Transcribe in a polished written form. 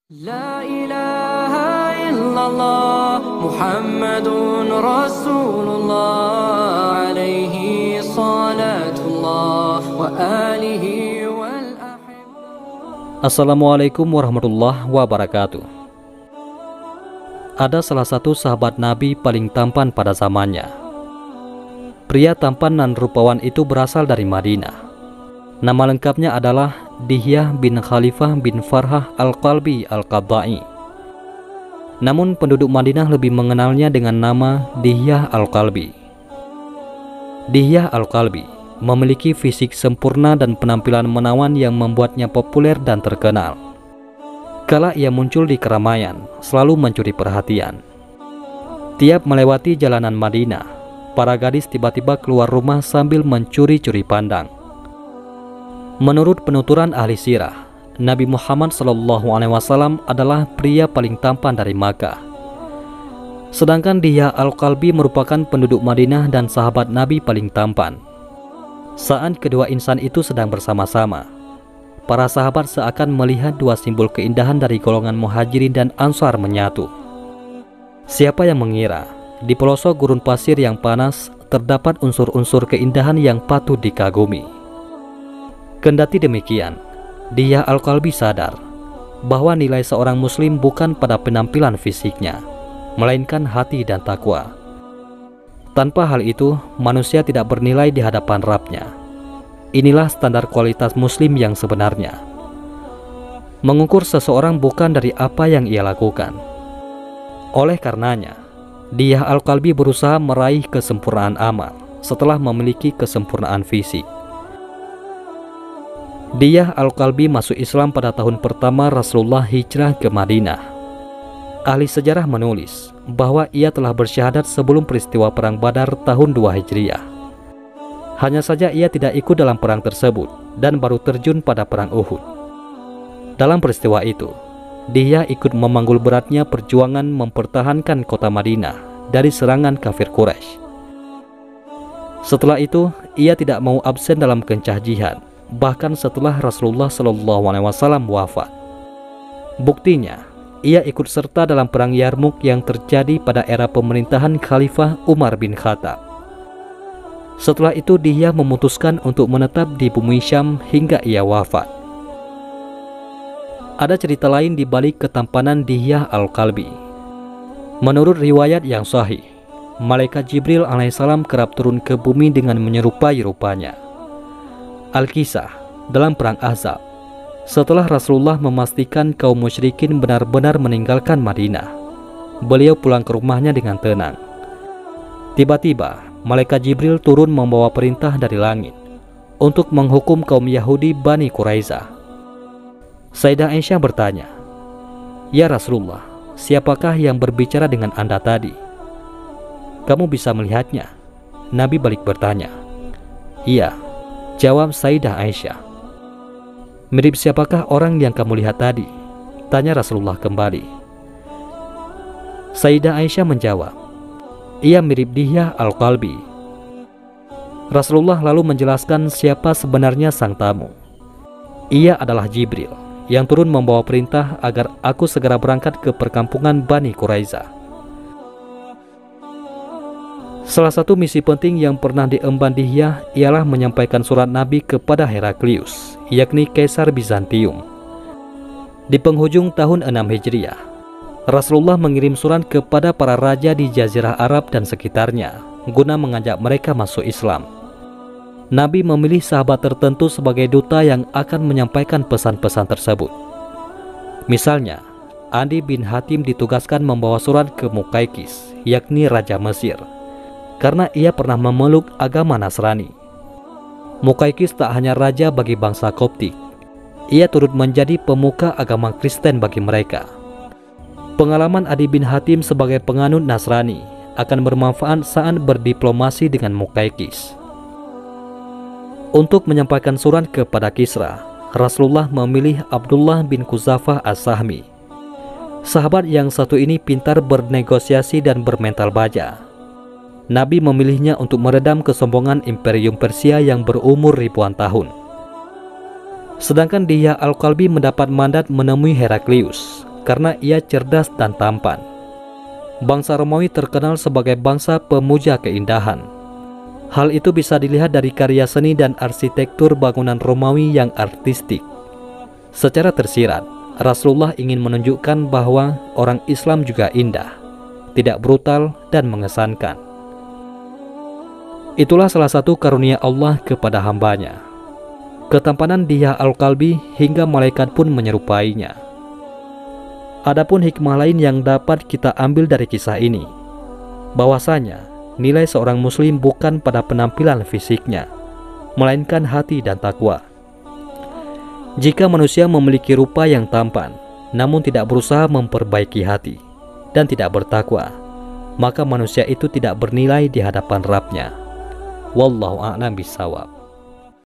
La ilaha illallah Muhammadun Rasulullah alaihi salatullah wa alihi wal Assalamualaikum warahmatullahi wabarakatuh. Ada salah satu sahabat Nabi paling tampan pada zamannya. Pria tampan dan rupawan itu berasal dari Madinah. Nama lengkapnya adalah Dihyah bin Khalifah bin Farhah Al-Qalbi Al-Qadda'i. Namun penduduk Madinah lebih mengenalnya dengan nama Dihyah Al-Qalbi. Dihyah Al-Qalbi memiliki fisik sempurna dan penampilan menawan yang membuatnya populer dan terkenal. Kala ia muncul di keramaian, selalu mencuri perhatian. Tiap melewati jalanan Madinah, para gadis tiba-tiba keluar rumah sambil mencuri-curi pandang. Menurut penuturan ahli sirah, Nabi Muhammad SAW adalah pria paling tampan dari Makkah. Sedangkan Dihyah Al-Qalbi merupakan penduduk Madinah dan sahabat Nabi paling tampan. Saat kedua insan itu sedang bersama-sama, para sahabat seakan melihat dua simbol keindahan dari golongan Muhajirin dan Ansar menyatu. Siapa yang mengira di pelosok gurun pasir yang panas terdapat unsur-unsur keindahan yang patut dikagumi. Kendati demikian, Dihyah Al-Qalbi sadar bahwa nilai seorang muslim bukan pada penampilan fisiknya, melainkan hati dan takwa. Tanpa hal itu, manusia tidak bernilai di hadapan Rabb-Nya. Inilah standar kualitas muslim yang sebenarnya. Mengukur seseorang bukan dari apa yang ia lakukan. Oleh karenanya, Dihyah Al-Qalbi berusaha meraih kesempurnaan amal setelah memiliki kesempurnaan fisik. Dihyah Al-Qalbi masuk Islam pada tahun pertama Rasulullah hijrah ke Madinah. Ahli sejarah menulis bahwa ia telah bersyahadat sebelum peristiwa Perang Badar tahun 2 Hijriah. Hanya saja ia tidak ikut dalam perang tersebut dan baru terjun pada Perang Uhud. Dalam peristiwa itu, Dihyah ikut memanggul beratnya perjuangan mempertahankan kota Madinah dari serangan kafir Quraisy. Setelah itu, ia tidak mau absen dalam kencah jihad, bahkan setelah Rasulullah SAW wafat. Buktinya, ia ikut serta dalam perang Yarmuk yang terjadi pada era pemerintahan Khalifah Umar bin Khattab. Setelah itu Dihyah memutuskan untuk menetap di bumi Syam hingga ia wafat. Ada cerita lain di balik ketampanan Dihyah Al-Qalbi. Menurut riwayat yang sahih, malaikat Jibril alaihissalam kerap turun ke bumi dengan menyerupai rupanya. Al-Kisah dalam perang Ahzab, setelah Rasulullah memastikan kaum musyrikin benar-benar meninggalkan Madinah, beliau pulang ke rumahnya dengan tenang. Tiba-tiba malaikat Jibril turun membawa perintah dari langit untuk menghukum kaum Yahudi Bani Quraisyah. Sayyidah Aisyah bertanya, "Ya Rasulullah, siapakah yang berbicara dengan Anda tadi? Kamu bisa melihatnya?" Nabi balik bertanya. "Iya," jawab Sayyidah Aisyah. "Mirip siapakah orang yang kamu lihat tadi?" tanya Rasulullah kembali. Sayyidah Aisyah menjawab, "Ia mirip Dihyah Al-Qalbi." Rasulullah lalu menjelaskan siapa sebenarnya sang tamu. Ia adalah Jibril yang turun membawa perintah agar aku segera berangkat ke perkampungan Bani Quraisyah. Salah satu misi penting yang pernah diemban Dihyah ialah menyampaikan surat Nabi kepada Heraklius, yakni Kaisar Bizantium. Di penghujung tahun 6 Hijriah, Rasulullah mengirim surat kepada para raja di Jazirah Arab dan sekitarnya guna mengajak mereka masuk Islam. Nabi memilih sahabat tertentu sebagai duta yang akan menyampaikan pesan-pesan tersebut. Misalnya, Adi bin Hatim ditugaskan membawa surat ke Muqaykis, yakni Raja Mesir, karena ia pernah memeluk agama Nasrani. Muqaykis tak hanya raja bagi bangsa Koptik, ia turut menjadi pemuka agama Kristen bagi mereka. Pengalaman Adi bin Hatim sebagai penganut Nasrani akan bermanfaat saat berdiplomasi dengan Muqaykis. Untuk menyampaikan surat kepada Kisra, Rasulullah memilih Abdullah bin Quzafah As-Sahmi. Sahabat yang satu ini pintar bernegosiasi dan bermental baja. Nabi memilihnya untuk meredam kesombongan Imperium Persia yang berumur ribuan tahun. Sedangkan Dihyah Al-Qalbi mendapat mandat menemui Heraklius karena ia cerdas dan tampan. Bangsa Romawi terkenal sebagai bangsa pemuja keindahan. Hal itu bisa dilihat dari karya seni dan arsitektur bangunan Romawi yang artistik. Secara tersirat, Rasulullah ingin menunjukkan bahwa orang Islam juga indah, tidak brutal dan mengesankan. Itulah salah satu karunia Allah kepada hambanya. Ketampanan Dihya Al-Kalbi hingga malaikat pun menyerupainya. Adapun hikmah lain yang dapat kita ambil dari kisah ini, bahwasanya nilai seorang muslim bukan pada penampilan fisiknya, melainkan hati dan takwa. Jika manusia memiliki rupa yang tampan, namun tidak berusaha memperbaiki hati dan tidak bertakwa, maka manusia itu tidak bernilai di hadapan Rabb-Nya. Wallahu a'lam bishawab.